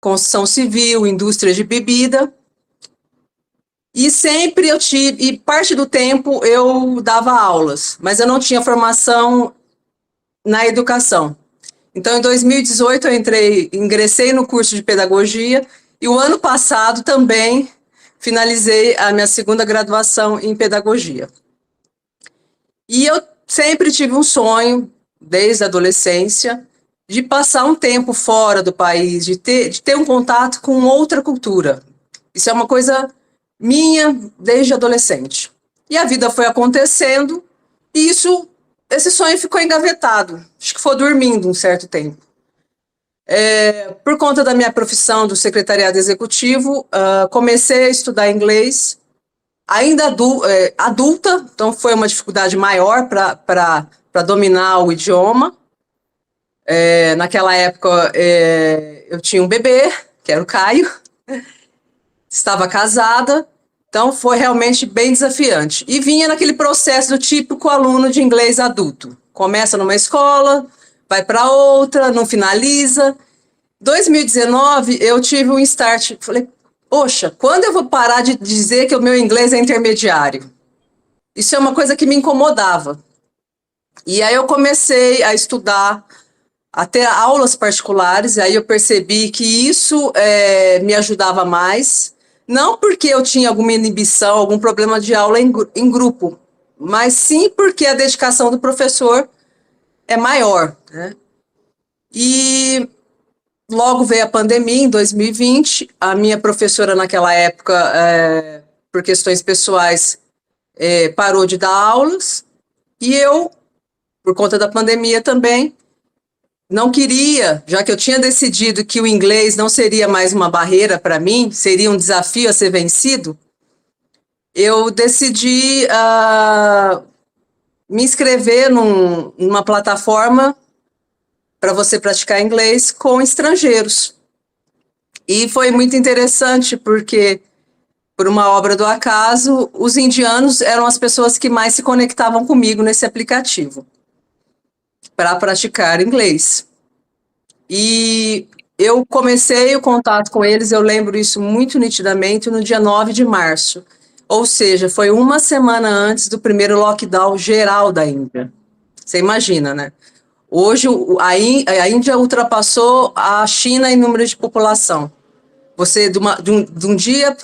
Construção civil, indústria de bebida. E sempre eu tive, e parte do tempo eu dava aulas, mas eu não tinha formação na educação. Então, em 2018, eu ingressei no curso de pedagogia e o ano passado também finalizei a minha segunda graduação em pedagogia. E eu sempre tive um sonho, desde a adolescência, de passar um tempo fora do país, de ter um contato com outra cultura. Isso é uma coisa minha desde adolescente. E a vida foi acontecendo e esse sonho ficou engavetado. Acho que foi dormindo um certo tempo. Por conta da minha profissão do secretariado executivo, comecei a estudar inglês, ainda adulta, então foi uma dificuldade maior para dominar o idioma. Naquela época, eu tinha um bebê, que era o Caio, estava casada, então foi realmente bem desafiante. E vinha naquele processo do típico aluno de inglês adulto. Começa numa escola, vai para outra, não finaliza. 2019, eu tive um start, falei, poxa, quando eu vou parar de dizer que o meu inglês é intermediário? Isso é uma coisa que me incomodava. E aí eu comecei a estudar, a ter aulas particulares, e aí eu percebi que isso me ajudava mais, não porque eu tinha alguma inibição, algum problema de aula em grupo, mas sim porque a dedicação do professor é maior, né? E logo veio a pandemia, em 2020, a minha professora naquela época, por questões pessoais, parou de dar aulas, e eu, por conta da pandemia também, não queria, já que eu tinha decidido que o inglês não seria mais uma barreira para mim, seria um desafio a ser vencido, eu decidi me inscrever numa plataforma para você praticar inglês com estrangeiros. E foi muito interessante porque, por uma obra do acaso, os indianos eram as pessoas que mais se conectavam comigo nesse aplicativo para praticar inglês. E eu comecei o contato com eles, eu lembro isso muito nitidamente, no dia 9 de março. Ou seja, foi uma semana antes do primeiro lockdown geral da Índia. Você imagina, né? Hoje a Índia ultrapassou a China em número de população. Você, de um dia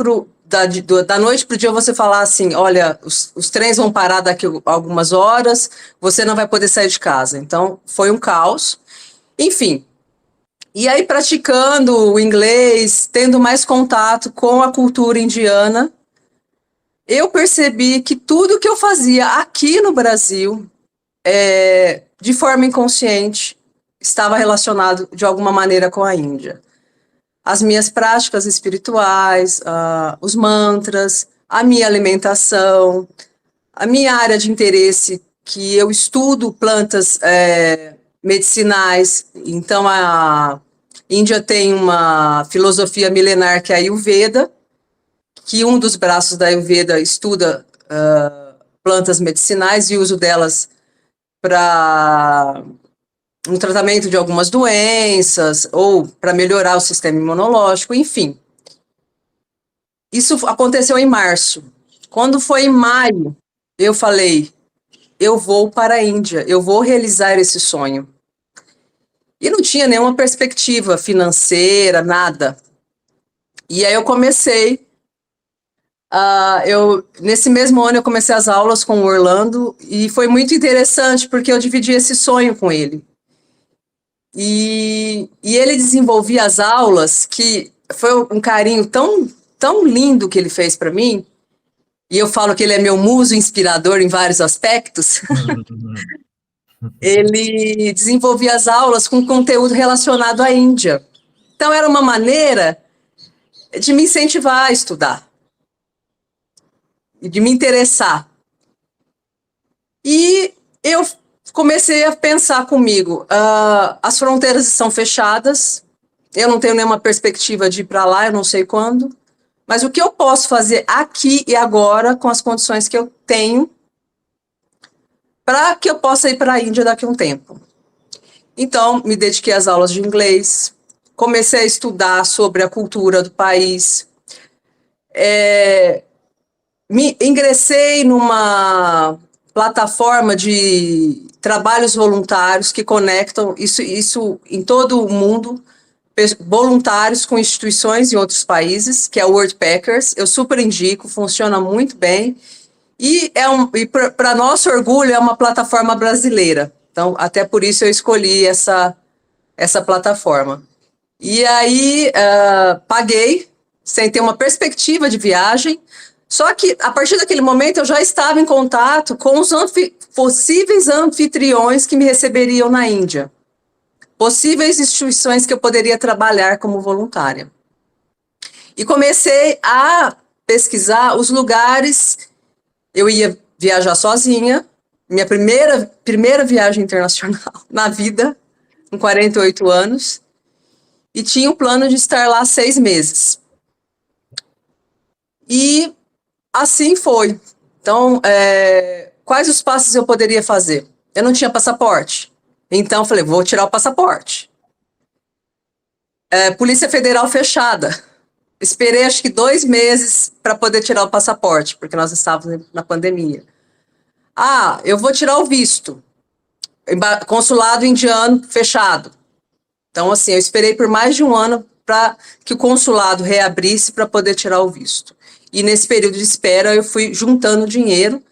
da noite para o dia, você falar assim, olha, os trens vão parar daqui a algumas horas, você não vai poder sair de casa. Então, foi um caos. Enfim, e aí praticando o inglês, tendo mais contato com a cultura indiana, eu percebi que tudo que eu fazia aqui no Brasil, de forma inconsciente, estava relacionado de alguma maneira com a Índia. As minhas práticas espirituais, os mantras, a minha alimentação, a minha área de interesse, que eu estudo plantas medicinais. Então, a Índia tem uma filosofia milenar que é a Ayurveda, que um dos braços da Ayurveda estuda plantas medicinais e uso delas para um tratamento de algumas doenças ou para melhorar o sistema imunológico, enfim. Isso aconteceu em março. Quando foi em maio, eu falei, eu vou para a Índia, eu vou realizar esse sonho. E não tinha nenhuma perspectiva financeira, nada. E aí eu comecei, nesse mesmo ano eu comecei as aulas com o Orlando e foi muito interessante porque eu dividi esse sonho com ele. E ele desenvolvia as aulas, que foi um carinho tão lindo que ele fez para mim, e eu falo que ele é meu muso inspirador em vários aspectos. Ele desenvolvia as aulas com conteúdo relacionado à Índia. Então, era uma maneira de me incentivar a estudar, e de me interessar. E eu comecei a pensar comigo, as fronteiras estão fechadas, eu não tenho nenhuma perspectiva de ir para lá, eu não sei quando, mas o que eu posso fazer aqui e agora, com as condições que eu tenho, para que eu possa ir para a Índia daqui a um tempo? Então, me dediquei às aulas de inglês, comecei a estudar sobre a cultura do país, ingressei numa plataforma de trabalhos voluntários que conectam isso em todo o mundo, voluntários com instituições em outros países, que é o Worldpackers. Eu super indico, funciona muito bem. E para nosso orgulho, é uma plataforma brasileira. Então, até por isso eu escolhi essa plataforma. E aí, paguei, sem ter uma perspectiva de viagem. Só que, a partir daquele momento, eu já estava em contato com os possíveis anfitriões que me receberiam na Índia. Possíveis instituições que eu poderia trabalhar como voluntária. E comecei a pesquisar os lugares. Eu ia viajar sozinha, minha primeira viagem internacional na vida, com 48 anos, e tinha o plano de estar lá 6 meses. E assim foi. Então, quais os passos eu poderia fazer? Eu não tinha passaporte, então falei, vou tirar o passaporte. Polícia Federal fechada. Esperei acho que 2 meses para poder tirar o passaporte, porque nós estávamos na pandemia. Eu vou tirar o visto. Consulado indiano fechado. Então, assim, eu esperei por mais de 1 ano para que o consulado reabrisse para poder tirar o visto. E nesse período de espera eu fui juntando dinheiro,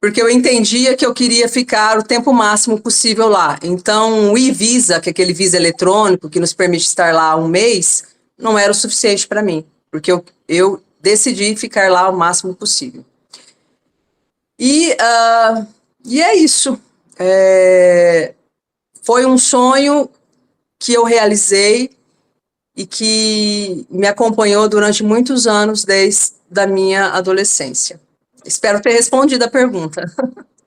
porque eu entendia que eu queria ficar o tempo máximo possível lá. Então, o e-visa, que é aquele visa eletrônico que nos permite estar lá 1 mês, não era o suficiente para mim, porque eu decidi ficar lá o máximo possível. E é isso. Foi um sonho que eu realizei e que me acompanhou durante muitos anos, desde a minha adolescência. Espero ter respondido a pergunta.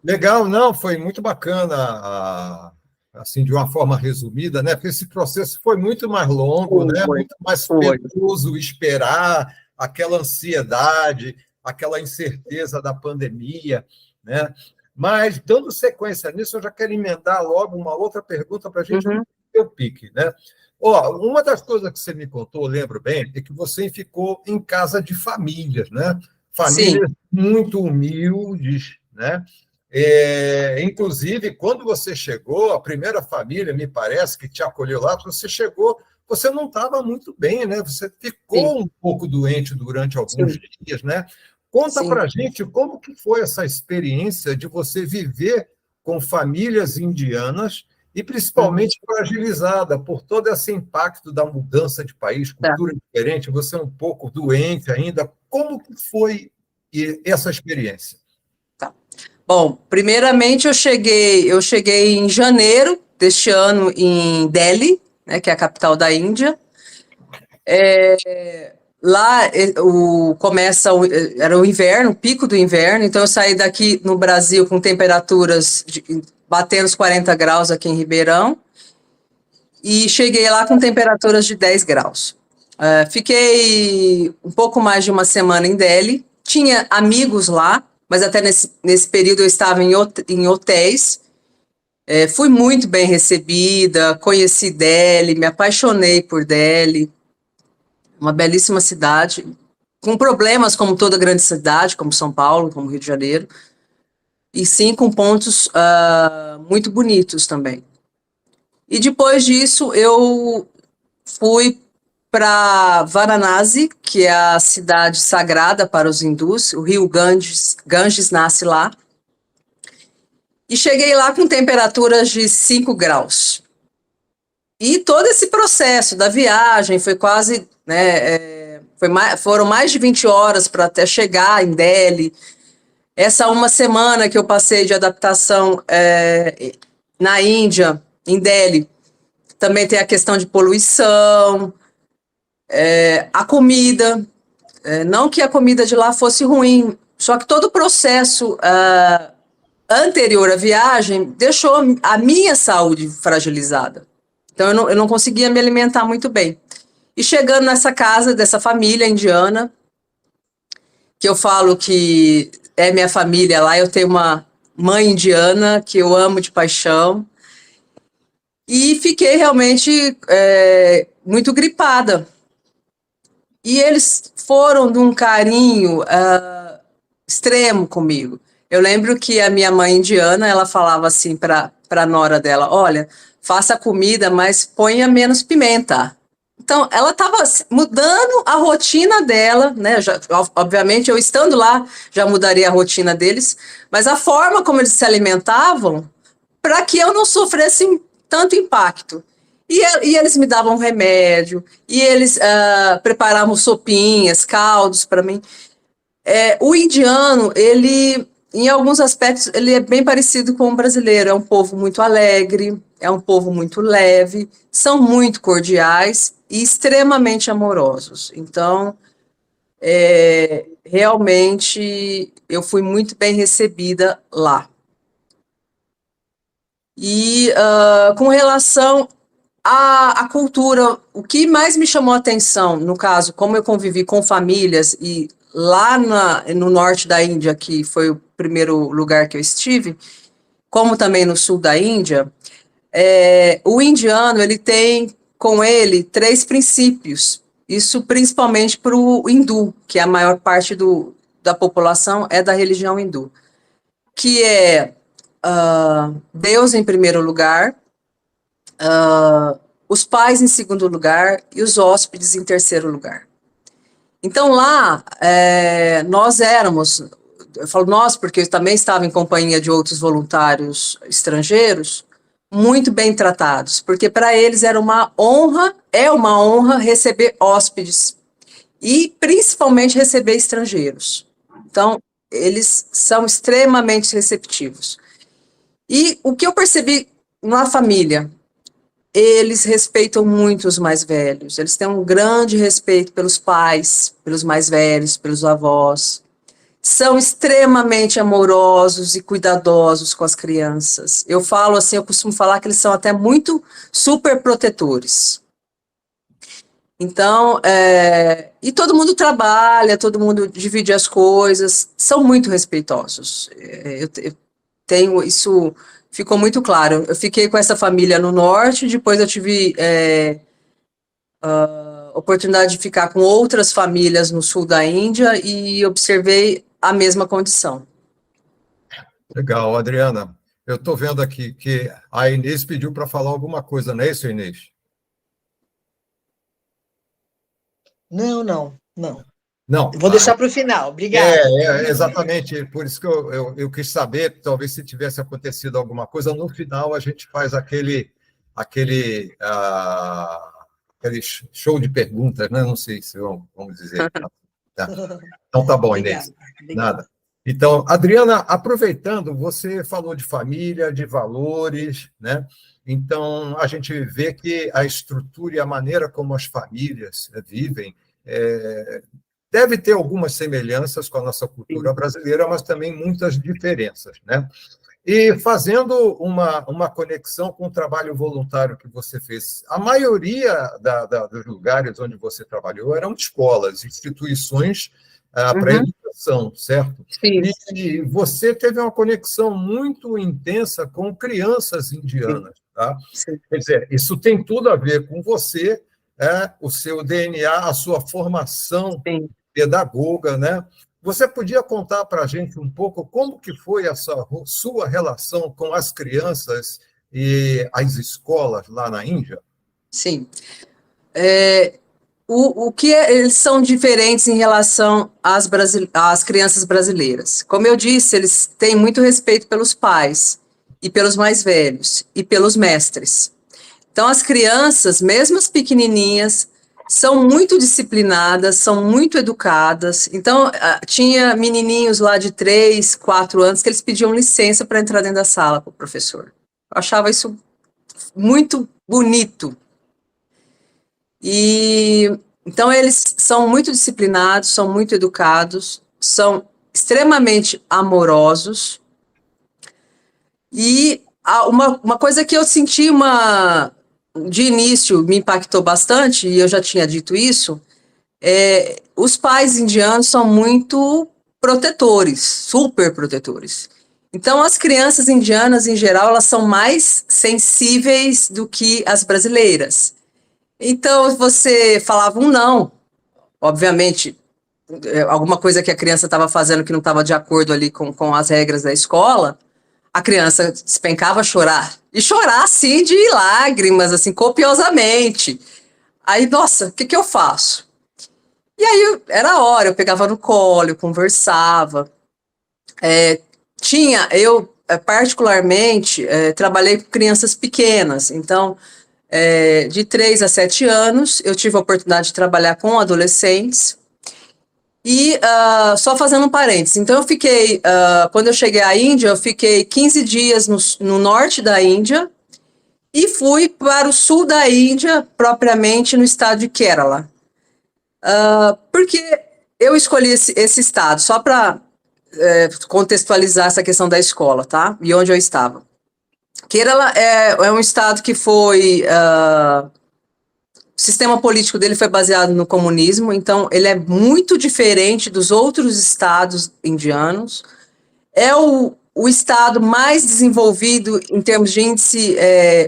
Legal, não, foi muito bacana, assim, de uma forma resumida, né? Porque esse processo foi muito mais longo, né? Muito mais penoso esperar, aquela ansiedade, aquela incerteza da pandemia, né? Mas, dando sequência nisso, eu já quero emendar logo uma outra pergunta para a gente ter o pique, né? Uma das coisas que você me contou, eu lembro bem, é que você ficou em casa de famílias, né? Famílias muito humildes, né? Inclusive, quando você chegou, a primeira família, me parece, que te acolheu lá, você chegou, você não estava muito bem, né? Você ficou um pouco doente durante alguns dias, né? Conta para a gente como que foi essa experiência de você viver com famílias indianas e principalmente fragilizada por todo esse impacto da mudança de país, cultura diferente, você um pouco doente ainda. Como que foi essa experiência? Bom, primeiramente eu cheguei em janeiro deste ano em Delhi, né, que é a capital da Índia. Lá era o inverno, o pico do inverno, então eu saí daqui no Brasil com temperaturas batendo os 40 graus aqui em Ribeirão e cheguei lá com temperaturas de 10 graus. Fiquei um pouco mais de uma semana em Delhi, tinha amigos lá, mas até nesse período eu estava em hotéis. Fui muito bem recebida, conheci Delhi, me apaixonei por Delhi, uma belíssima cidade, com problemas como toda grande cidade, como São Paulo, como Rio de Janeiro, e sim com pontos muito bonitos também. E depois disso eu fui para Varanasi, que é a cidade sagrada para os hindus, o rio Ganges nasce lá, e cheguei lá com temperaturas de 5 graus. E todo esse processo da viagem foi quase, né, foram mais de 20 horas para até chegar em Delhi. Essa 1 semana que eu passei de adaptação na Índia, em Delhi, também tem a questão de poluição, a comida, não que a comida de lá fosse ruim, só que todo o processo anterior à viagem deixou a minha saúde fragilizada. Então, eu não conseguia me alimentar muito bem. E chegando nessa casa dessa família indiana, que eu falo que é minha família lá, eu tenho uma mãe indiana que eu amo de paixão. e fiquei realmente muito gripada. E eles foram de um carinho extremo comigo. Eu lembro que a minha mãe indiana, ela falava assim para a nora dela, olha, faça comida, mas ponha menos pimenta. Então, ela estava mudando a rotina dela, né? Obviamente, eu estando lá, já mudaria a rotina deles, mas a forma como eles se alimentavam, para que eu não sofresse tanto impacto. E eles me davam remédio, e eles preparavam sopinhas, caldos para mim. O indiano, ele, em alguns aspectos, ele é bem parecido com o brasileiro. É um povo muito alegre, é um povo muito leve, são muito cordiais e extremamente amorosos. Então, realmente, eu fui muito bem recebida lá. E com relação à cultura, o que mais me chamou a atenção, no caso, como eu convivi com famílias e lá no norte da Índia, que foi o primeiro lugar que eu estive, como também no sul da Índia, o indiano ele tem com ele 3 princípios, isso principalmente para o hindu, que a maior parte da população é da religião hindu, que é Deus em primeiro lugar, os pais em segundo lugar e os hóspedes em terceiro lugar. Então lá, nós éramos, eu falo nós porque eu também estava em companhia de outros voluntários estrangeiros, muito bem tratados, porque para eles era é uma honra receber hóspedes e principalmente receber estrangeiros. Então, eles são extremamente receptivos. E o que eu percebi na família, eles respeitam muito os mais velhos, eles têm um grande respeito pelos pais, pelos mais velhos, pelos avós, são extremamente amorosos e cuidadosos com as crianças. Eu falo assim, eu costumo falar que eles são até muito super protetores. Então, e todo mundo trabalha, todo mundo divide as coisas, são muito respeitosos. Eu tenho isso, ficou muito claro. Eu fiquei com essa família no norte, depois eu tive oportunidade de ficar com outras famílias no sul da Índia e observei a mesma condição. Legal, Adriana. Eu estou vendo aqui que a Inês pediu para falar alguma coisa, não é isso, Inês? Não. Não. Vou deixar para o final. Obrigada. Exatamente. Por isso que eu quis saber, talvez se tivesse acontecido alguma coisa, no final a gente faz aquele show de perguntas, né? Não sei se vamos dizer. Tá. Então tá bom, Inês. Nada. Então, Adriana, aproveitando, você falou de família, de valores, né? Então, a gente vê que a estrutura e a maneira como as famílias vivem deve ter algumas semelhanças com a nossa cultura brasileira, mas também muitas diferenças, né? E fazendo uma conexão com o trabalho voluntário que você fez, a maioria dos lugares onde você trabalhou eram escolas, instituições para educação, certo? Sim. E você teve uma conexão muito intensa com crianças indianas, tá? Sim. Quer dizer, isso tem tudo a ver com você, o seu DNA, a sua formação pedagoga, né? Você podia contar para a gente um pouco como que foi essa sua relação com as crianças e as escolas lá na Índia? Sim. O que eles são diferentes em relação às crianças brasileiras? Como eu disse, eles têm muito respeito pelos pais e pelos mais velhos e pelos mestres. Então, as crianças, mesmo as pequenininhas, são muito disciplinadas, são muito educadas. Então, tinha menininhos lá de 3, 4 anos que eles pediam licença para entrar dentro da sala para o professor. Eu achava isso muito bonito. Então, eles são muito disciplinados, são muito educados, são extremamente amorosos. E uma coisa que eu senti de início me impactou bastante, e eu já tinha dito isso, os pais indianos são muito protetores, super protetores. Então, as crianças indianas, em geral, elas são mais sensíveis do que as brasileiras. Então, você falava um não, obviamente, alguma coisa que a criança estava fazendo que não estava de acordo ali com as regras da escola, a criança despencava a chorar. E chorar, assim, de lágrimas, assim, copiosamente. Aí, nossa, o que eu faço? E aí, era a hora, eu pegava no colo, eu conversava. Eu particularmente, trabalhei com crianças pequenas, então, de 3 a 7 anos, eu tive a oportunidade de trabalhar com adolescentes. E só fazendo um parênteses, então eu fiquei, quando eu cheguei à Índia, eu fiquei 15 dias no norte da Índia e fui para o sul da Índia, propriamente no estado de Kerala. Porque eu escolhi esse estado, só para contextualizar essa questão da escola, tá? E onde eu estava. Kerala é um estado que foi... o sistema político dele foi baseado no comunismo, então ele é muito diferente dos outros estados indianos. É o estado mais desenvolvido em termos de índice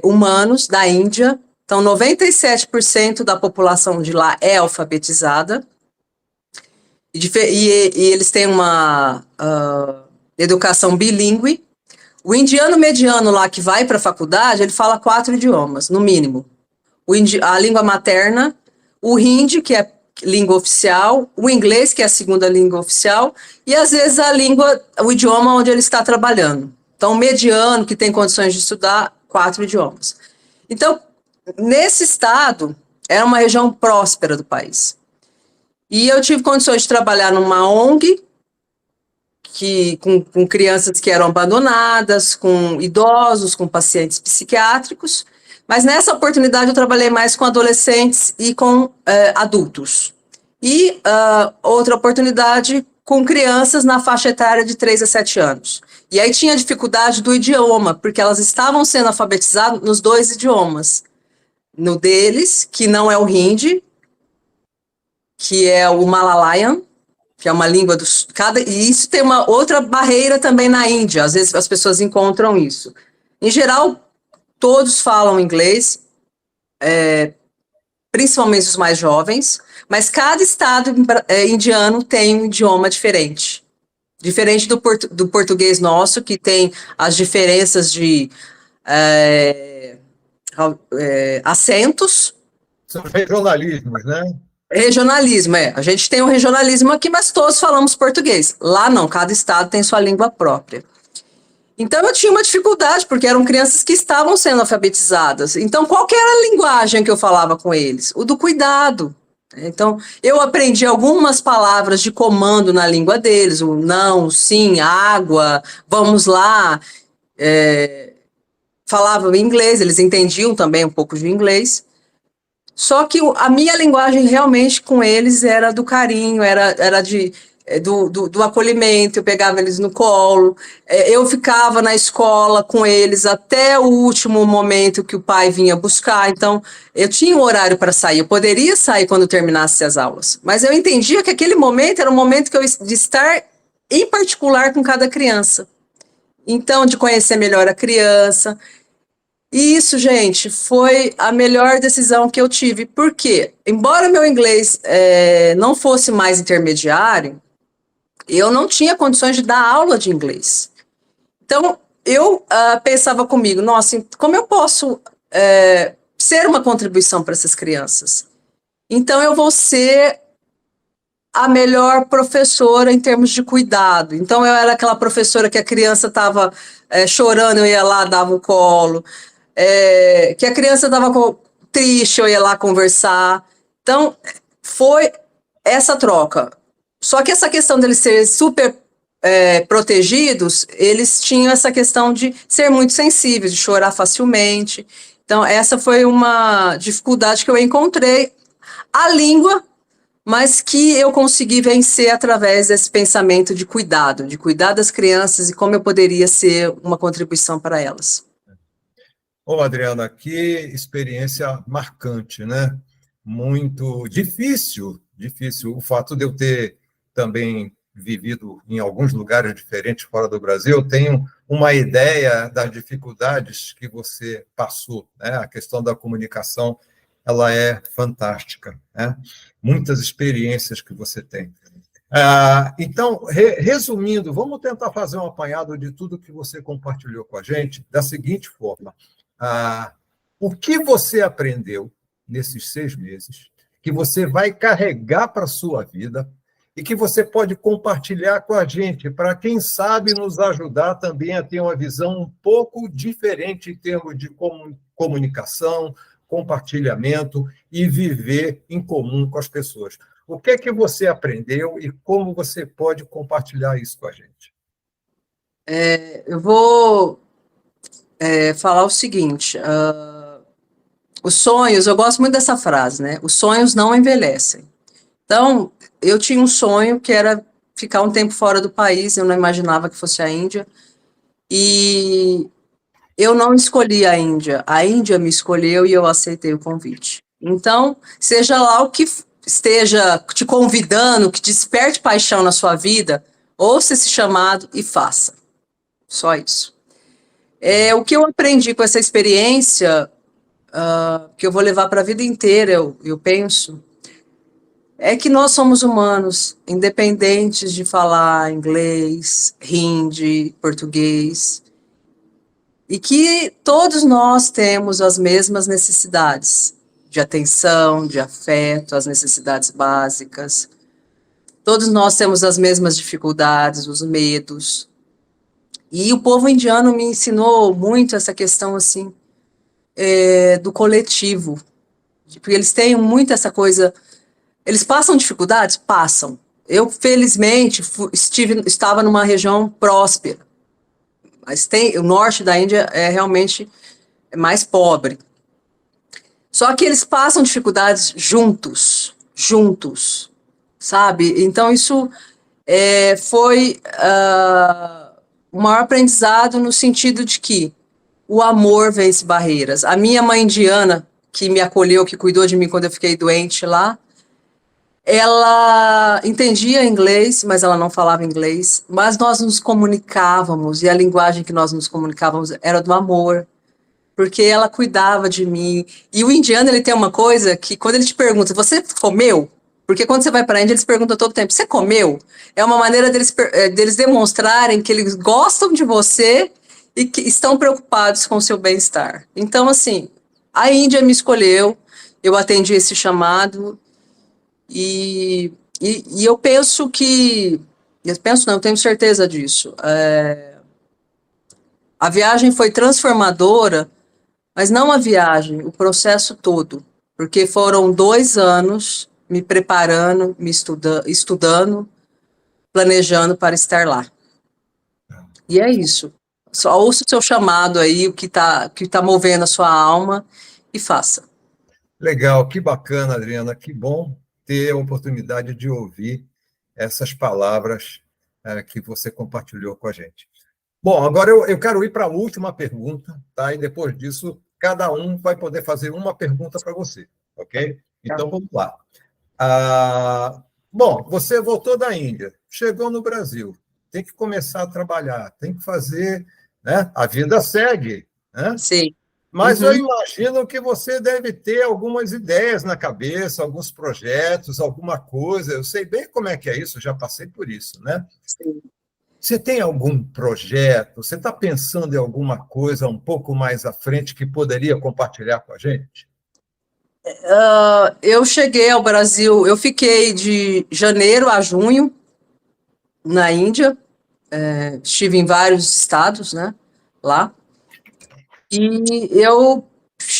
humanos da Índia. Então, 97% da população de lá é alfabetizada. E eles têm uma educação bilíngue. O indiano mediano lá que vai para a faculdade, ele fala 4 idiomas, no mínimo. A língua materna, o hindi, que é língua oficial, o inglês, que é a segunda língua oficial, e às vezes o idioma onde ele está trabalhando. Então, o mediano, que tem condições de estudar 4 idiomas. Então, nesse estado, era uma região próspera do país. E eu tive condições de trabalhar numa ONG, com crianças que eram abandonadas, com idosos, com pacientes psiquiátricos, mas nessa oportunidade eu trabalhei mais com adolescentes e com adultos. E outra oportunidade com crianças na faixa etária de 3 a 7 anos. E aí tinha dificuldade do idioma, porque elas estavam sendo alfabetizadas nos 2 idiomas. No deles, que não é o hindi, que é o Malalayan, que é uma língua e isso tem uma outra barreira também na Índia, às vezes as pessoas encontram isso. Em geral, todos falam inglês, principalmente os mais jovens, mas cada estado indiano tem um idioma diferente. Diferente do português nosso, que tem as diferenças de acentos. São regionalismos, né? Regionalismo, a gente tem um regionalismo aqui, mas todos falamos português. Lá não, cada estado tem sua língua própria. Então eu tinha uma dificuldade, porque eram crianças que estavam sendo alfabetizadas. Então qual que era a linguagem que eu falava com eles? O do cuidado. Então eu aprendi algumas palavras de comando na língua deles, o não, o sim, água, vamos lá. Falavam inglês, eles entendiam também um pouco de inglês. Só que a minha linguagem realmente com eles era do carinho, era do acolhimento, eu pegava eles no colo, eu ficava na escola com eles até o último momento que o pai vinha buscar, então eu tinha um horário para sair, eu poderia sair quando terminasse as aulas, mas eu entendia que aquele momento era um momento de estar em particular com cada criança, então de conhecer melhor a criança. E isso, gente, foi a melhor decisão que eu tive, porque, embora meu inglês não fosse mais intermediário, eu não tinha condições de dar aula de inglês. Então, eu pensava comigo, nossa, como eu posso ser uma contribuição para essas crianças? Então, eu vou ser a melhor professora em termos de cuidado. Então, eu era aquela professora que a criança estava chorando, eu ia lá, dava o colo. Que a criança estava triste, eu ia lá conversar. Então, foi essa troca. Só que essa questão deles serem super protegidos, eles tinham essa questão de ser muito sensíveis, de chorar facilmente. Então, essa foi uma dificuldade que eu encontrei. A língua, mas que eu consegui vencer através desse pensamento de cuidar das crianças e como eu poderia ser uma contribuição para elas. Ô, Adriana, que experiência marcante, né? Muito difícil o fato de eu ter também vivido em alguns lugares diferentes fora do Brasil, eu tenho uma ideia das dificuldades que você passou, né? A questão da comunicação, ela é fantástica, né? Muitas experiências que você tem. Então, resumindo, vamos tentar fazer um apanhado de tudo que você compartilhou com a gente da seguinte forma. O que você aprendeu nesses 6 meses, que você vai carregar para a sua vida e que você pode compartilhar com a gente, para, quem sabe, nos ajudar também a ter uma visão um pouco diferente em termos de comunicação, compartilhamento e viver em comum com as pessoas. O que é que você aprendeu e como você pode compartilhar isso com a gente? Eu vou falar o seguinte, os sonhos, eu gosto muito dessa frase, né? Os sonhos não envelhecem. Então, eu tinha um sonho que era ficar um tempo fora do país, eu não imaginava que fosse a Índia, e eu não escolhi a Índia me escolheu e eu aceitei o convite. Então, seja lá o que esteja te convidando, que desperte paixão na sua vida, ouça esse chamado e faça. Só isso. O que eu aprendi com essa experiência, que eu vou levar para a vida inteira, eu penso, é que nós somos humanos, independentes de falar inglês, hindi, português, e que todos nós temos as mesmas necessidades de atenção, de afeto, as necessidades básicas. Todos nós temos as mesmas dificuldades, os medos. E o povo indiano me ensinou muito essa questão, assim, do coletivo. Porque eles têm muito essa coisa... Eles passam dificuldades? Passam. Eu, felizmente, estava numa região próspera. Mas o norte da Índia é realmente mais pobre. Só que eles passam dificuldades juntos, sabe? Então, isso foi o maior aprendizado no sentido de que o amor vence barreiras. A minha mãe indiana, que me acolheu, que cuidou de mim quando eu fiquei doente lá, ela entendia inglês, mas ela não falava inglês, mas nós nos comunicávamos, e a linguagem que nós nos comunicávamos era do amor, porque ela cuidava de mim. E o indiano, ele tem uma coisa que, quando ele te pergunta, você comeu? Porque quando você vai para a Índia, eles perguntam todo tempo, você comeu? É uma maneira deles demonstrarem que eles gostam de você e que estão preocupados com o seu bem-estar. Então, assim, a Índia me escolheu, eu atendi esse chamado, e eu penso que... eu tenho certeza disso. A viagem foi transformadora, mas não a viagem, o processo todo, porque foram 2 anos me preparando, estudando, planejando para estar lá. E é isso. Só ouça o seu chamado aí, o que tá movendo a sua alma, e faça. Legal, que bacana, Adriana, que bom ter a oportunidade de ouvir essas palavras que você compartilhou com a gente. Bom, agora eu quero ir para a última pergunta, tá? E depois disso, cada um vai poder fazer uma pergunta para você, ok? Então, vamos lá. Bom, você voltou da Índia, chegou no Brasil, tem que começar a trabalhar, tem que fazer, né? A vida segue, né? Sim. Mas eu imagino que você deve ter algumas ideias na cabeça, alguns projetos, alguma coisa. Eu sei bem como é que é isso, já passei por isso, né? Sim. Você tem algum projeto? Você está pensando em alguma coisa um pouco mais à frente que poderia compartilhar com a gente? Eu cheguei ao Brasil, eu fiquei de janeiro a junho na Índia, estive em vários estados, né, lá. E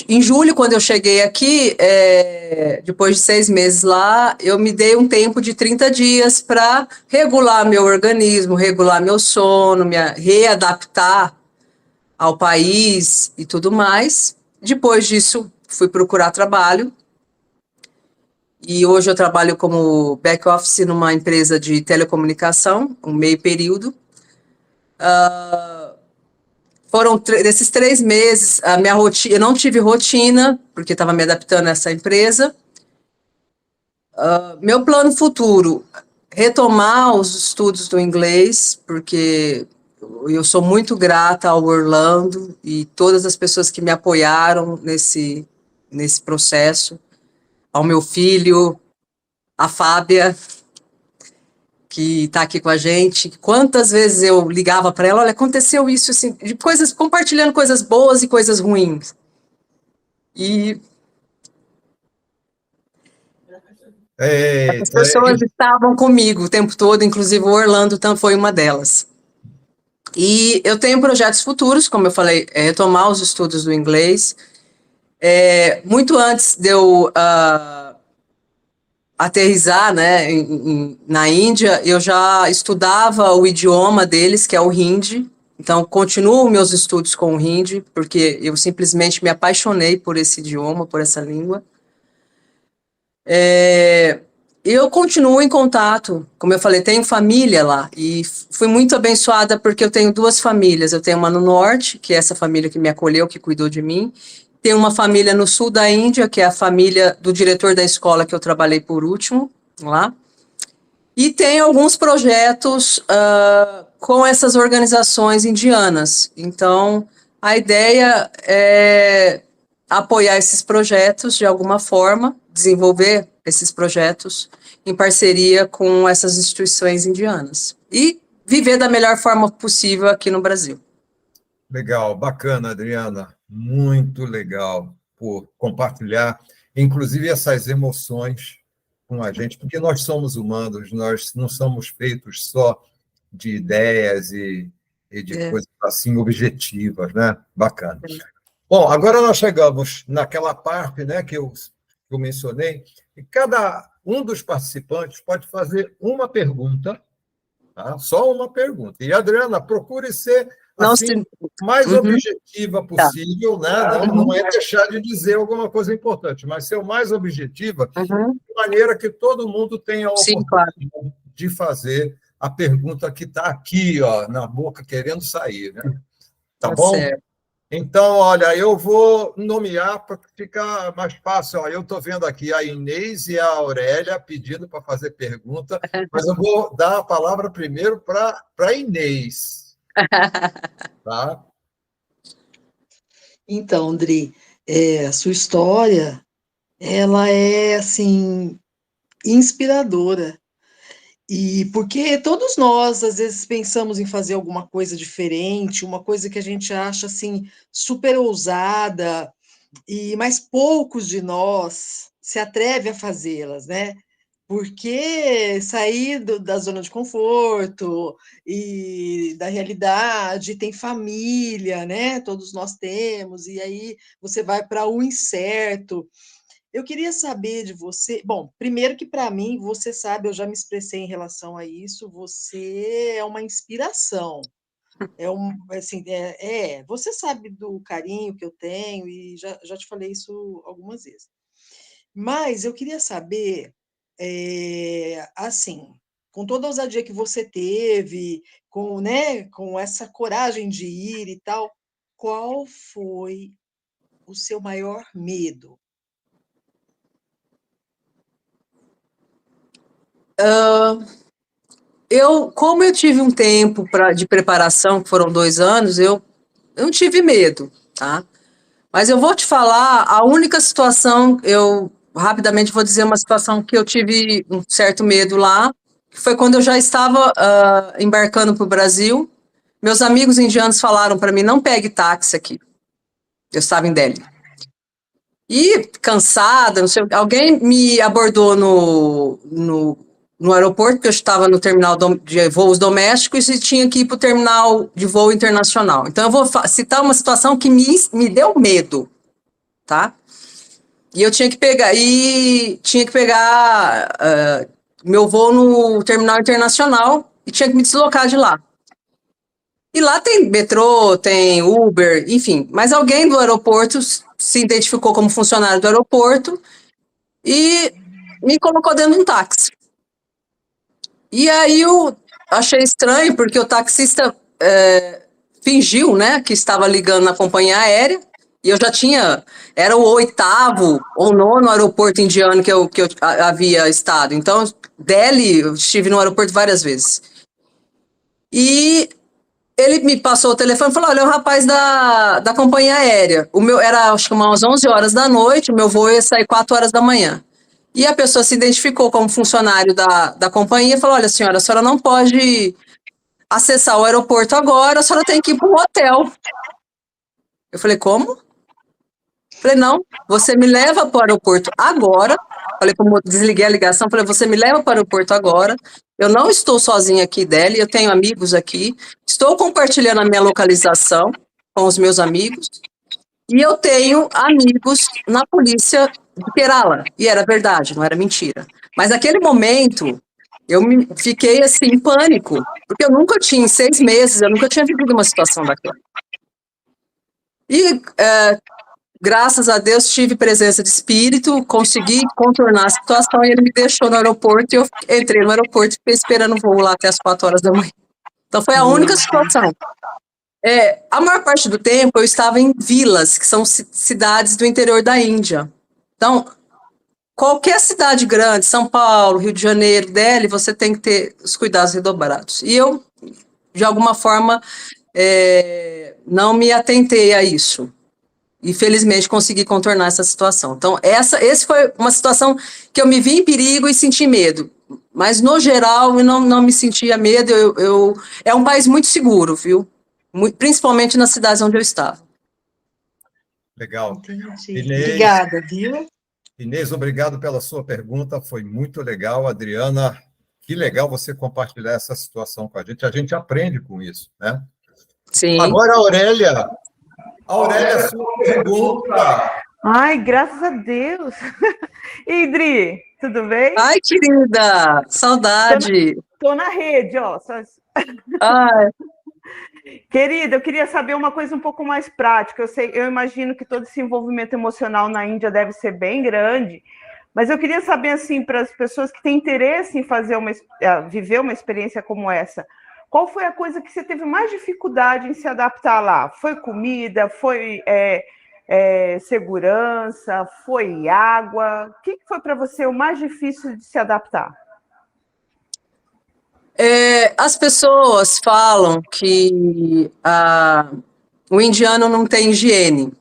em julho, quando eu cheguei aqui, depois de 6 meses lá, eu me dei um tempo de 30 dias para regular meu organismo, regular meu sono, me readaptar ao país e tudo mais. Depois disso, fui procurar trabalho. E hoje eu trabalho como back-office numa empresa de telecomunicação, um meio período. Desses 3 meses, a minha rotina, eu não tive rotina, porque estava me adaptando a essa empresa. Meu plano futuro, retomar os estudos do inglês, porque eu sou muito grata ao Orlando e todas as pessoas que me apoiaram nesse processo, ao meu filho, a Fábia, que está aqui com a gente. Quantas vezes eu ligava para ela, olha, aconteceu isso, assim, de coisas, compartilhando coisas boas e coisas ruins. E as pessoas estavam comigo o tempo todo, inclusive o Orlando foi uma delas. E eu tenho projetos futuros, como eu falei, retomar os estudos do inglês. Muito antes de eu aterrissar, né, na Índia, eu já estudava o idioma deles, que é o Hindi. Então, continuo meus estudos com o Hindi, porque eu simplesmente me apaixonei por esse idioma, por essa língua. Eu continuo em contato, como eu falei, tenho família lá, e fui muito abençoada porque eu tenho duas famílias. Eu tenho uma no norte, que é essa família que me acolheu, que cuidou de mim. Tenho uma família no sul da Índia, que é a família do diretor da escola que eu trabalhei por último, lá. E tem alguns projetos com essas organizações indianas. Então, a ideia é apoiar esses projetos de alguma forma, desenvolver esses projetos em parceria com essas instituições indianas. E viver da melhor forma possível aqui no Brasil. Legal, bacana, Adriana. Muito legal por compartilhar, inclusive, essas emoções com a gente, porque nós somos humanos, nós não somos feitos só de ideias e de coisas assim objetivas, né? Bacana. Bom, agora nós chegamos naquela parte, né, que eu mencionei, e cada um dos participantes pode fazer uma pergunta, tá? Só uma pergunta. E, Adriana, procure ser assim, mais objetiva possível, né? Não é deixar de dizer alguma coisa importante, mas ser o mais objetiva, de maneira que todo mundo tenha a oportunidade de fazer a pergunta que está aqui, ó, na boca, querendo sair, né? Tá bom? Certo. Então, olha, eu vou nomear para ficar mais fácil. Ó, eu estou vendo aqui a Inês e a Aurélia pedindo para fazer pergunta, mas eu vou dar a palavra primeiro para a Inês. Tá? Então, André, a sua história, ela é, assim, inspiradora. E porque todos nós, às vezes, pensamos em fazer alguma coisa diferente, uma coisa que a gente acha, assim, super ousada, mas poucos de nós se atrevem a fazê-las, né? Porque sair da zona de conforto e da realidade, tem família, né? Todos nós temos, e aí você vai para o incerto. Eu queria saber de você. Bom, primeiro que para mim, você sabe, eu já me expressei em relação a isso, você é uma inspiração. Assim, você sabe do carinho que eu tenho, e já te falei isso algumas vezes. Mas eu queria saber, assim, com toda a ousadia que você teve, né, com essa coragem de ir e tal, qual foi o seu maior medo? Como eu tive um tempo de preparação, que foram 2 anos, eu não tive medo, tá? Mas eu vou te falar, a única situação, eu rapidamente vou dizer uma situação que eu tive um certo medo lá, que foi quando eu já estava embarcando para o Brasil. Meus amigos indianos falaram para mim, não pegue táxi aqui. Eu estava em Delhi. E cansada, não sei, alguém me abordou no aeroporto, porque eu estava no terminal de voos domésticos e tinha que ir para o terminal de voo internacional. Então, eu vou citar uma situação que me deu medo, tá? E eu tinha que pegar, meu voo no terminal internacional e tinha que me deslocar de lá. E lá tem metrô, tem Uber, enfim. Mas alguém do aeroporto se identificou como funcionário do aeroporto e me colocou dentro de um táxi. E aí eu achei estranho, porque o taxista fingiu, né, que estava ligando na companhia aérea E eu já tinha, era o 8º ou 9º aeroporto indiano que eu havia estado. Então, Delhi, eu estive no aeroporto várias vezes. E ele me passou o telefone e falou: olha, é o rapaz da companhia aérea. O meu era, acho que umas 11 horas da noite, o meu voo ia sair 4 horas da manhã. E a pessoa se identificou como funcionário da companhia e falou: olha, senhora, a senhora não pode acessar o aeroporto agora, a senhora tem que ir para um hotel. Eu falei: como? Falei: não, você me leva para o aeroporto agora. Falei, como desliguei a ligação, falei: você me leva para o aeroporto agora. Eu não estou sozinha aqui, Deli, eu tenho amigos aqui. Estou compartilhando a minha localização com os meus amigos. E eu tenho amigos na polícia de Kerala. E era verdade, não era mentira. Mas naquele momento, fiquei assim, em pânico. Porque eu nunca tinha, em 6 meses, eu nunca tinha vivido uma situação daquela. E graças a Deus, tive presença de espírito, consegui contornar a situação e ele me deixou no aeroporto e eu entrei no aeroporto e fiquei esperando o voo lá até as 4 horas da manhã. Então, foi a única situação. A maior parte do tempo eu estava em vilas, que são cidades do interior da Índia. Então, qualquer cidade grande, São Paulo, Rio de Janeiro, Delhi, você tem que ter os cuidados redobrados. E eu, de alguma forma, não me atentei a isso. E, felizmente, consegui contornar essa situação. Então, essa foi uma situação que eu me vi em perigo e senti medo. Mas, no geral, eu não me sentia medo. É um país muito seguro, viu? Principalmente nas cidades onde eu estava. Legal. Entendi. Inês, Obrigada, viu? Inês, obrigado pela sua pergunta, foi muito legal. Adriana, que legal você compartilhar essa situação com a gente aprende com isso, né? Sim. Agora, Aurélia, sua pergunta. Ai, graças a Deus. Idri, tudo bem? Ai, querida, saudade. Tô na rede, ó. Ai. Querida, eu queria saber uma coisa um pouco mais prática. Eu imagino que todo esse envolvimento emocional na Índia deve ser bem grande, mas eu queria saber, assim, para as pessoas que têm interesse em viver uma experiência como essa, qual foi a coisa que você teve mais dificuldade em se adaptar lá? Foi comida? Foi segurança? Foi água? O que foi para você o mais difícil de se adaptar? As pessoas falam que o indiano não tem higiene.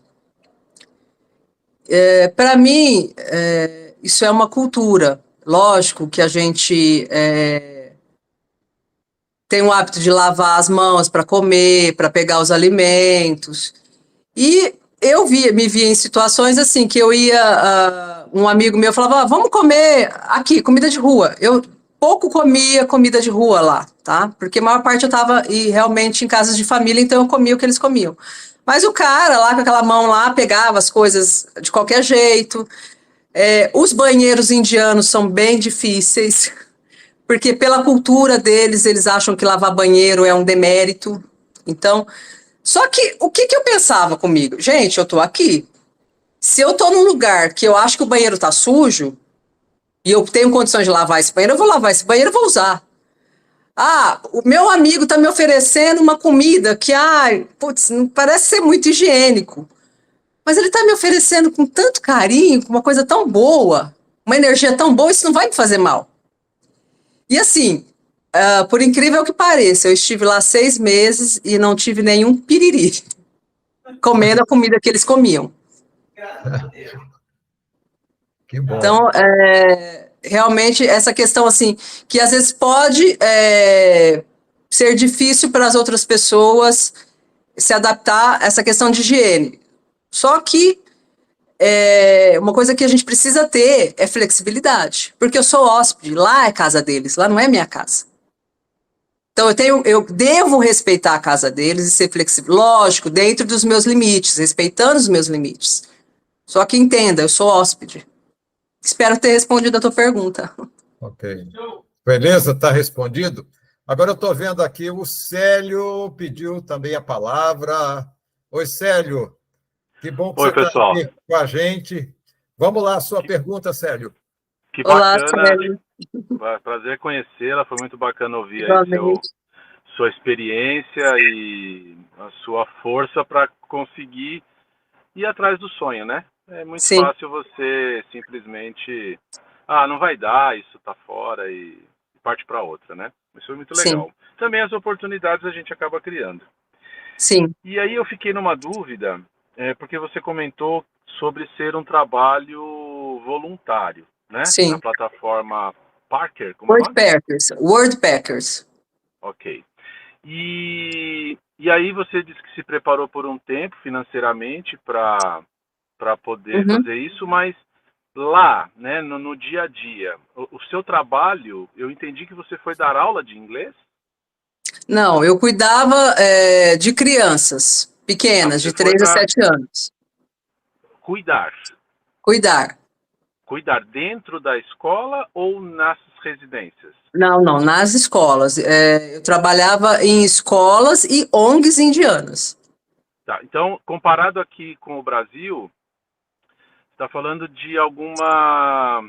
Para mim, isso é uma cultura. Lógico que a gente tem o hábito de lavar as mãos para comer, para pegar os alimentos. E eu me via em situações assim, que eu ia, um amigo meu falava: vamos comer aqui, comida de rua. Eu pouco comia comida de rua lá, tá? Porque a maior parte eu estava realmente em casas de família, então eu comia o que eles comiam. Mas o cara lá, com aquela mão lá, pegava as coisas de qualquer jeito. Os banheiros indianos são bem difíceis, porque pela cultura deles, eles acham que lavar banheiro é um demérito. Então, só que o que eu pensava comigo? Gente, eu tô aqui. Se eu tô num lugar que eu acho que o banheiro tá sujo, e eu tenho condições de lavar esse banheiro, eu vou lavar esse banheiro e vou usar. O meu amigo tá me oferecendo uma comida que, putz, não parece ser muito higiênico. Mas ele tá me oferecendo com tanto carinho, com uma coisa tão boa, uma energia tão boa, isso não vai me fazer mal. E assim, por incrível que pareça, eu estive lá 6 meses e não tive nenhum piriri comendo a comida que eles comiam. Que bom. Então, realmente, essa questão, assim, que às vezes pode ser difícil para as outras pessoas se adaptar a essa questão de higiene. Só que uma coisa que a gente precisa ter é flexibilidade, porque eu sou hóspede, lá é casa deles, lá não é minha casa. Então, eu devo respeitar a casa deles e ser flexível, lógico, dentro dos meus limites, respeitando os meus limites. Só que entenda, eu sou hóspede. Espero ter respondido a tua pergunta. Ok. Beleza, está respondido? Agora eu estou vendo aqui, o Célio pediu também a palavra. Oi, Célio. Que bom que Oi, você está pessoal. aqui com a gente. Vamos lá, a sua pergunta, Célio. Que Olá, bacana. Célio. Prazer conhecê-la. Foi muito bacana ouvir aí Igualmente. sua experiência e a sua força para conseguir ir atrás do sonho, né? É muito Sim. fácil você simplesmente, não vai dar, isso tá fora e parte para outra, né? Isso foi muito Sim. legal. Também as oportunidades a gente acaba criando. Sim. E aí eu fiquei numa dúvida, porque você comentou sobre ser um trabalho voluntário, né? Sim. Na plataforma Parker, como é o nome? Wordpackers. Ok. E aí você disse que se preparou por um tempo financeiramente para poder fazer isso, mas lá, né, no dia a dia, o seu trabalho, eu entendi que você foi dar aula de inglês? Não, eu cuidava de crianças pequenas, Você de foi 3 a para 7 anos. cuidar. Cuidar. Cuidar dentro da escola ou nas residências? Não, nas escolas. Eu trabalhava em escolas e ONGs indianas. Tá, então, comparado aqui com o Brasil, está falando de alguma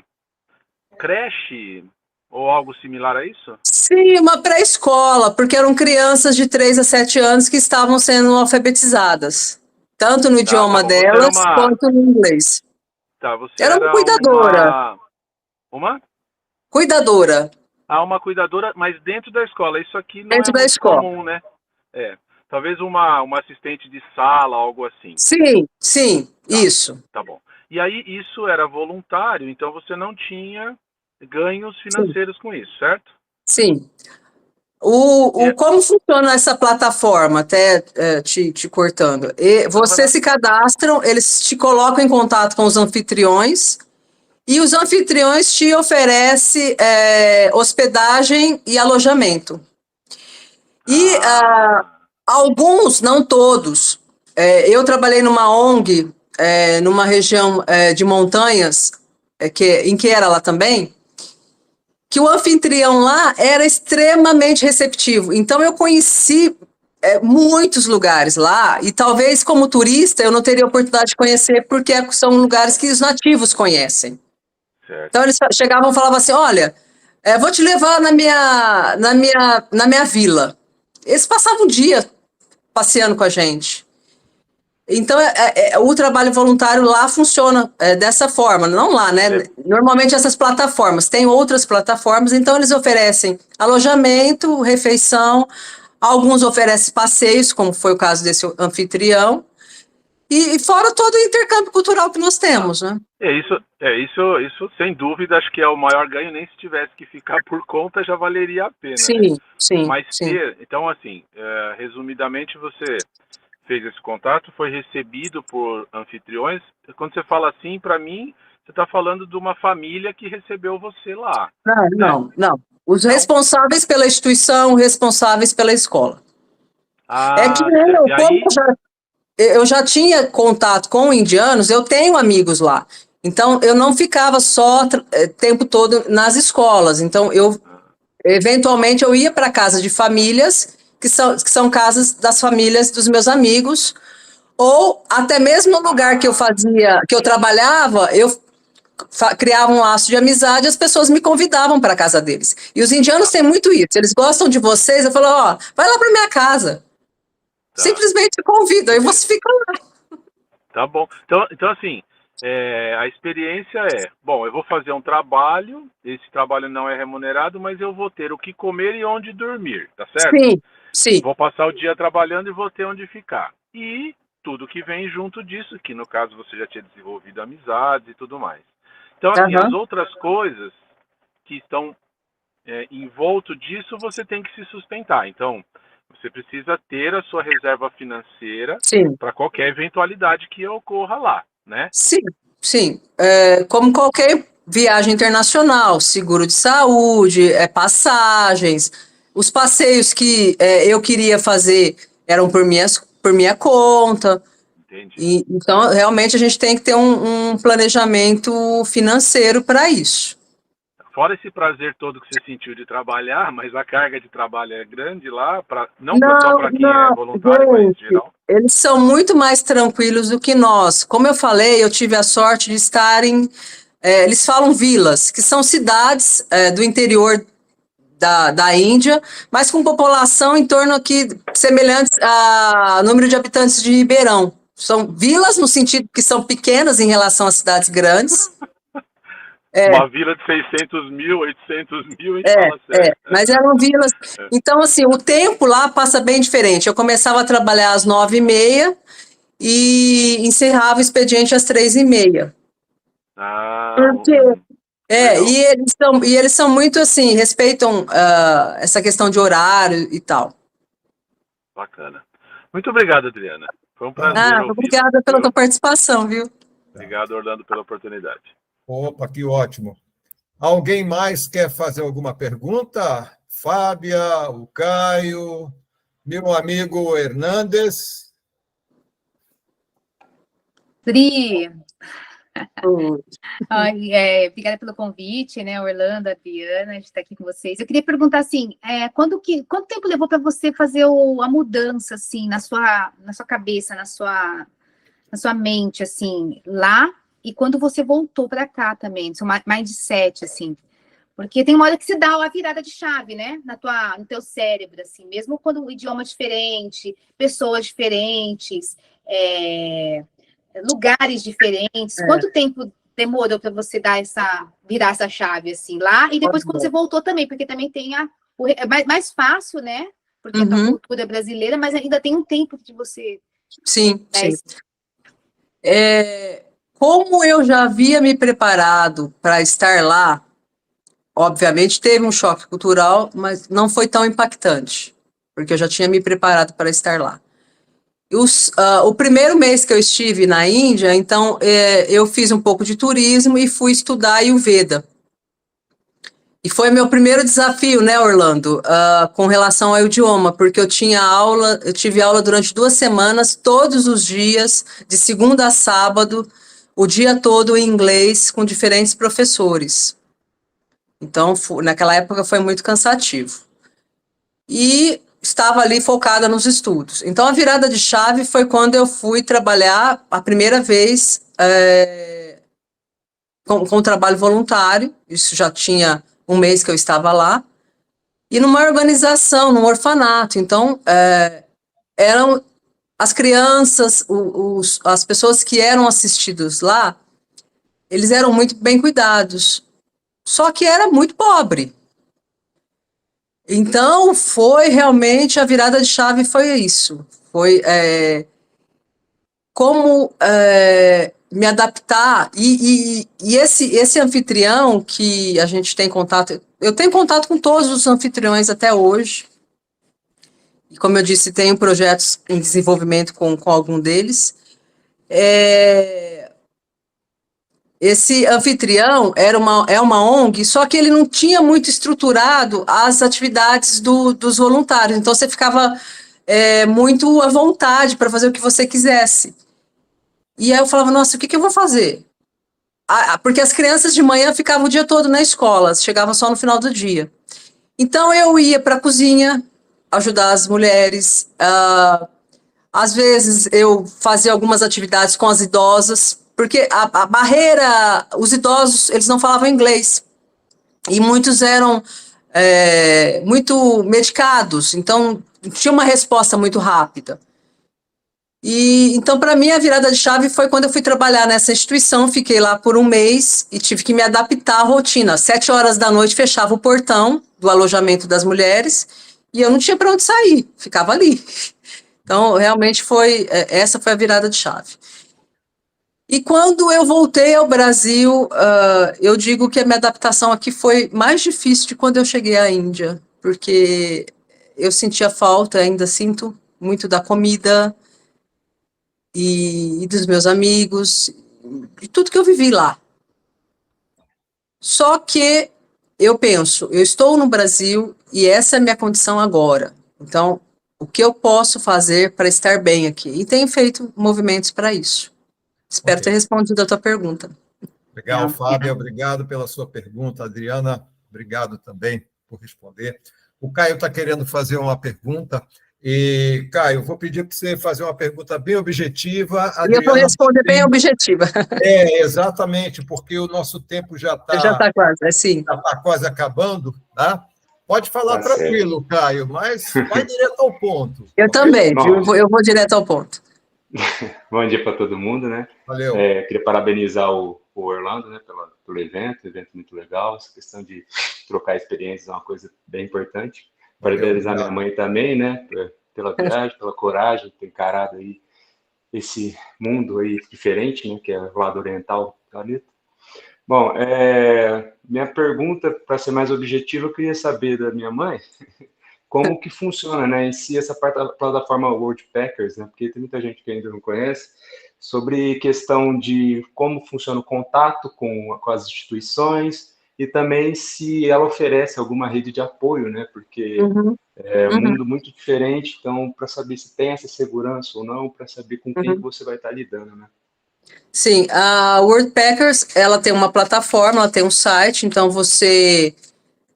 creche ou algo similar a isso? Sim, uma pré-escola, porque eram crianças de 3 a 7 anos que estavam sendo alfabetizadas, tanto no Tá idioma bom. Você era delas uma. quanto no inglês. Tá, você Era uma era cuidadora. Uma? Cuidadora, Uma cuidadora, mas dentro da escola. Isso aqui não é dentro da muito escola. comum, né? Talvez uma assistente de sala, algo assim. Sim, Tá, isso. tá bom. E aí isso era voluntário, então você não tinha ganhos Sim, financeiros com isso, certo? sim. E, Como funciona essa plataforma, até te cortando? não vai Você lá. se cadastram, eles te colocam em contato com os anfitriões, e os anfitriões te oferecem hospedagem e alojamento. E alguns, não todos. Eu trabalhei numa ONG, numa região de montanhas, em que era lá também, que o anfitrião lá era extremamente receptivo. Então eu conheci muitos lugares lá, e talvez como turista eu não teria oportunidade de conhecer, porque são lugares que os nativos conhecem. Certo. Então eles chegavam e falavam assim, olha, vou te levar na minha vila. Eles passavam um dia passeando com a gente. Então, o trabalho voluntário lá funciona dessa forma, não lá, né? Normalmente essas plataformas, tem outras plataformas, então eles oferecem alojamento, refeição, alguns oferecem passeios, como foi o caso desse anfitrião, e fora todo o intercâmbio cultural que nós temos, né? Isso sem dúvida, acho que é o maior ganho, nem se tivesse que ficar por conta já valeria a pena, né? Sim. Mas então assim, resumidamente você fez esse contato, foi recebido por anfitriões. Quando você fala assim, para mim, você está falando de uma família que recebeu você lá. Não. Os responsáveis pela instituição, responsáveis pela escola. Certo. E aí... Eu já tinha contato com indianos, eu tenho amigos lá. Então, eu não ficava só o tempo todo nas escolas. Então, eventualmente, eu ia para casa de famílias, que são casas das famílias dos meus amigos, ou até mesmo no lugar que eu trabalhava, eu criava um laço de amizade, as pessoas me convidavam para a casa deles. E os indianos têm muito isso, eles gostam de vocês, eu falo, vai lá para minha casa. Simplesmente convido, aí você fica lá. Tá bom. Então assim, a experiência bom, eu vou fazer um trabalho, esse trabalho não é remunerado, mas eu vou ter o que comer e onde dormir, tá certo? Sim. Vou passar o dia trabalhando e vou ter onde ficar. E tudo que vem junto disso, que no caso você já tinha desenvolvido amizades e tudo mais. Então, assim, as outras coisas que estão envolto disso, você tem que se sustentar. Então, você precisa ter a sua reserva financeira para qualquer eventualidade que ocorra lá, né? Sim. Como qualquer viagem internacional, seguro de saúde, passagens, os passeios que eu queria fazer eram por minha conta. Entendi. Então, realmente, a gente tem que ter um planejamento financeiro para isso. Fora esse prazer todo que você sentiu de trabalhar, mas a carga de trabalho é grande lá, não só para quem é voluntário, mas em geral? Eles são muito mais tranquilos do que nós. Como eu falei, eu tive a sorte de estarem... eles falam vilas, que são cidades do interior da Índia, mas com população em torno aqui, semelhantes ao número de habitantes de Ribeirão. São vilas no sentido que são pequenas em relação às cidades grandes. Uma vila de 600 mil, 800 mil, a gente fala sério. Mas eram vilas. Então, assim, o tempo lá passa bem diferente. Eu começava a trabalhar às 9h30 e encerrava o expediente às 3h30. Porque... e eles são muito assim, respeitam essa questão de horário e tal. Bacana. Muito obrigado, Adriana. Foi um prazer. Obrigada pela tua participação, viu? Obrigado, Orlando, pela oportunidade. Opa, que ótimo. Alguém mais quer fazer alguma pergunta? Fábia, o Caio, meu amigo Hernandes. Pri, obrigada pelo convite, né, Orlando, Adriana, a gente está aqui com vocês. Eu queria perguntar assim, quanto tempo levou para você fazer a mudança, assim, na sua cabeça, na sua mente, assim, lá, e quando você voltou para cá também, seu mindset, assim, porque tem uma hora que se dá a virada de chave, né, no teu cérebro, assim, mesmo quando o idioma é diferente, pessoas diferentes, lugares diferentes. Quanto tempo demorou para você virar essa chave assim lá? E depois quando você voltou também, porque também tem é mais fácil, né? Porque é a cultura brasileira, mas ainda tem um tempo de você. Sim. Como eu já havia me preparado para estar lá, obviamente teve um choque cultural, mas não foi tão impactante, porque eu já tinha me preparado para estar lá. O primeiro mês que eu estive na Índia, então, eu fiz um pouco de turismo e fui estudar Ayurveda. E foi meu primeiro desafio, né, Orlando, com relação ao idioma, porque eu tive aula durante 2 semanas, todos os dias, de segunda a sábado, o dia todo em inglês, com diferentes professores. Então, naquela época foi muito cansativo. E estava ali focada nos estudos. Então, a virada de chave foi quando eu fui trabalhar a primeira vez com trabalho voluntário, isso já tinha 1 mês que eu estava lá, e numa organização, num orfanato. Então, eram as crianças, as pessoas que eram assistidas lá, eles eram muito bem cuidados, só que era muito pobre. Então, foi realmente a virada de chave, foi isso. Foi como me adaptar. E esse anfitrião que a gente tem contato, eu tenho contato com todos os anfitriões até hoje. E como eu disse, tenho projetos em desenvolvimento com algum deles. Esse anfitrião é uma ONG, só que ele não tinha muito estruturado as atividades dos voluntários, então você ficava muito à vontade para fazer o que você quisesse. E aí eu falava, nossa, o que eu vou fazer? Porque as crianças de manhã ficavam o dia todo na escola, chegavam só no final do dia. Então eu ia para a cozinha, ajudar as mulheres, às vezes eu fazia algumas atividades com as idosas, porque a barreira, os idosos, eles não falavam inglês, e muitos eram muito medicados, então tinha uma resposta muito rápida. E então, para mim, a virada de chave foi quando eu fui trabalhar nessa instituição, fiquei lá por 1 mês e tive que me adaptar à rotina. 7 horas da noite fechava o portão do alojamento das mulheres e eu não tinha para onde sair, ficava ali. Então, realmente essa foi a virada de chave. E quando eu voltei ao Brasil, eu digo que a minha adaptação aqui foi mais difícil de quando eu cheguei à Índia, porque eu sentia falta, ainda sinto muito da comida e dos meus amigos, de tudo que eu vivi lá. Só que eu penso, eu estou no Brasil e essa é a minha condição agora. Então, o que eu posso fazer para estar bem aqui? E tenho feito movimentos para isso. Espero ter respondido a tua pergunta. Legal, Fábio, obrigado pela sua pergunta. Adriana, obrigado também por responder. O Caio está querendo fazer uma pergunta. E, Caio, vou pedir para você fazer uma pergunta bem objetiva. Adriana, eu vou responder bem objetiva. Exatamente, porque o nosso tempo já está quase, sim. Já está quase acabando, tá? Pode falar tranquilo, Caio, mas vai direto ao ponto. Eu também, eu vou direto ao ponto. Bom dia para todo mundo, né? Valeu. Queria parabenizar o Orlando, né, pelo evento muito legal. Essa questão de trocar experiências é uma coisa bem importante. Parabenizar minha mãe também, né, pela viagem, pela coragem de ter encarado aí esse mundo aí diferente, né, que é o lado oriental do planeta. Bom, minha pergunta, para ser mais objetiva, eu queria saber da minha mãe como que funciona, né, em si essa plataforma Worldpackers, né, porque tem muita gente que ainda não conhece, sobre questão de como funciona o contato com as instituições e também se ela oferece alguma rede de apoio, né, porque é um mundo muito diferente, então, para saber se tem essa segurança ou não, para saber com quem que você vai estar lidando, né. Sim, a Worldpackers, ela tem uma plataforma, ela tem um site, então você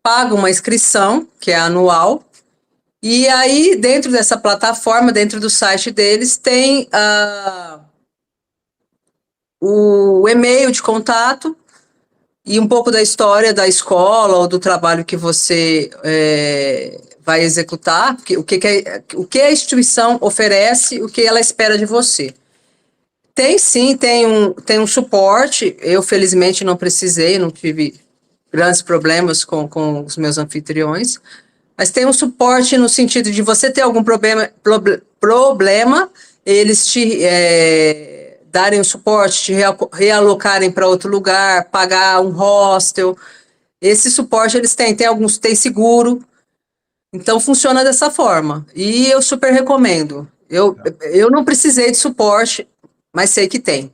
paga uma inscrição, que é anual, e aí dentro dessa plataforma, dentro do site deles, tem o e-mail de contato e um pouco da história da escola ou do trabalho que você vai executar, o que a instituição oferece, o que ela espera de você. Tem sim, tem um suporte. Eu, felizmente, não precisei, não tive grandes problemas com os meus anfitriões, mas tem um suporte no sentido de você ter algum problema, eles te darem o suporte, te realocarem para outro lugar, pagar um hostel. Esse suporte eles têm alguns tem seguro, então funciona dessa forma. E eu super recomendo. Eu não precisei de suporte, mas sei que tem.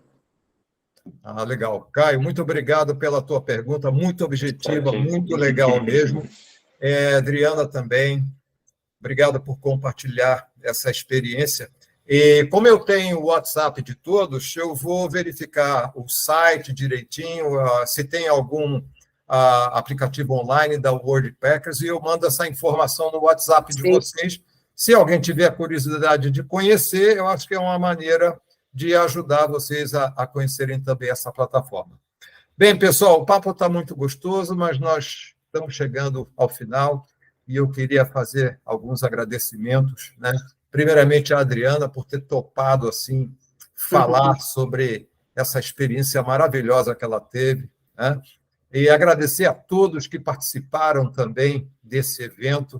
Ah, legal. Caio, muito obrigado pela tua pergunta, muito objetiva, muito legal mesmo. Adriana também, obrigado por compartilhar essa experiência. E como eu tenho o WhatsApp de todos, eu vou verificar o site direitinho, se tem algum aplicativo online da Worldpackers, e eu mando essa informação no WhatsApp de vocês. Se alguém tiver curiosidade de conhecer, eu acho que é uma maneira de ajudar vocês a conhecerem também essa plataforma. Bem, pessoal, o papo está muito gostoso, mas nós estamos chegando ao final e eu queria fazer alguns agradecimentos, né? Primeiramente, a Adriana, por ter topado assim, falar sobre essa experiência maravilhosa que ela teve, né? E agradecer a todos que participaram também desse evento,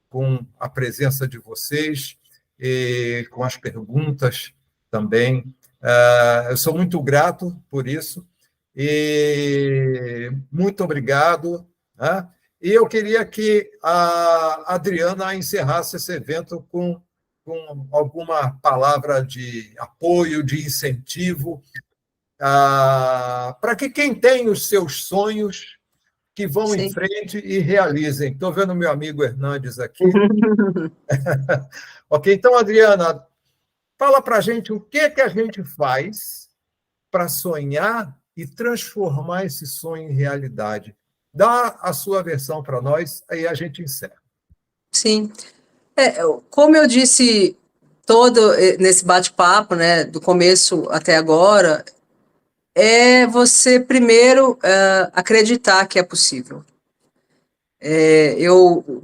com a presença de vocês, e com as perguntas também. Eu sou muito grato por isso, e muito obrigado. Né? E eu queria que a Adriana encerrasse esse evento com alguma palavra de apoio, de incentivo, para que quem tem os seus sonhos que vão em frente e realizem. Estou vendo meu amigo Hernandes aqui. Ok, então, Adriana, fala para a gente o que a gente faz para sonhar e transformar esse sonho em realidade. Dá a sua versão para nós, aí a gente encerra. Sim. Como eu disse nesse bate-papo, né, do começo até agora, você primeiro acreditar que é possível.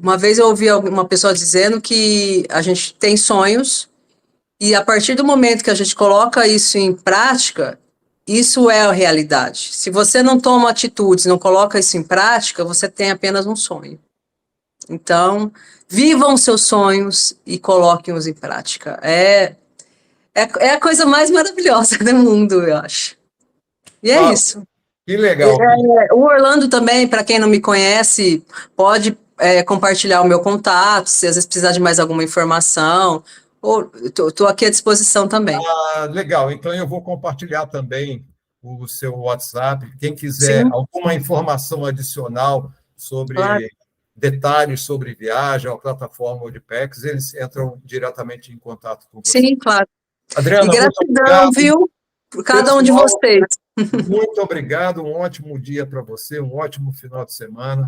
Uma vez eu ouvi uma pessoa dizendo que a gente tem sonhos e a partir do momento que a gente coloca isso em prática, isso é a realidade. Se você não toma atitudes, não coloca isso em prática, você tem apenas um sonho. Então, vivam seus sonhos e coloquem-os em prática. É a coisa mais maravilhosa do mundo, eu acho. E é isso. Que legal. O Orlando também, para quem não me conhece, pode compartilhar o meu contato, se às vezes precisar de mais alguma informação. Estou aqui à disposição também. Legal, então eu vou compartilhar também o seu WhatsApp. Quem quiser alguma informação adicional sobre detalhes sobre viagem, a plataforma Worldpackers, eles entram diretamente em contato com você. Sim, claro. Adriana, e gratidão, viu, por cada um de vocês. Muito obrigado, um ótimo dia para você, um ótimo final de semana.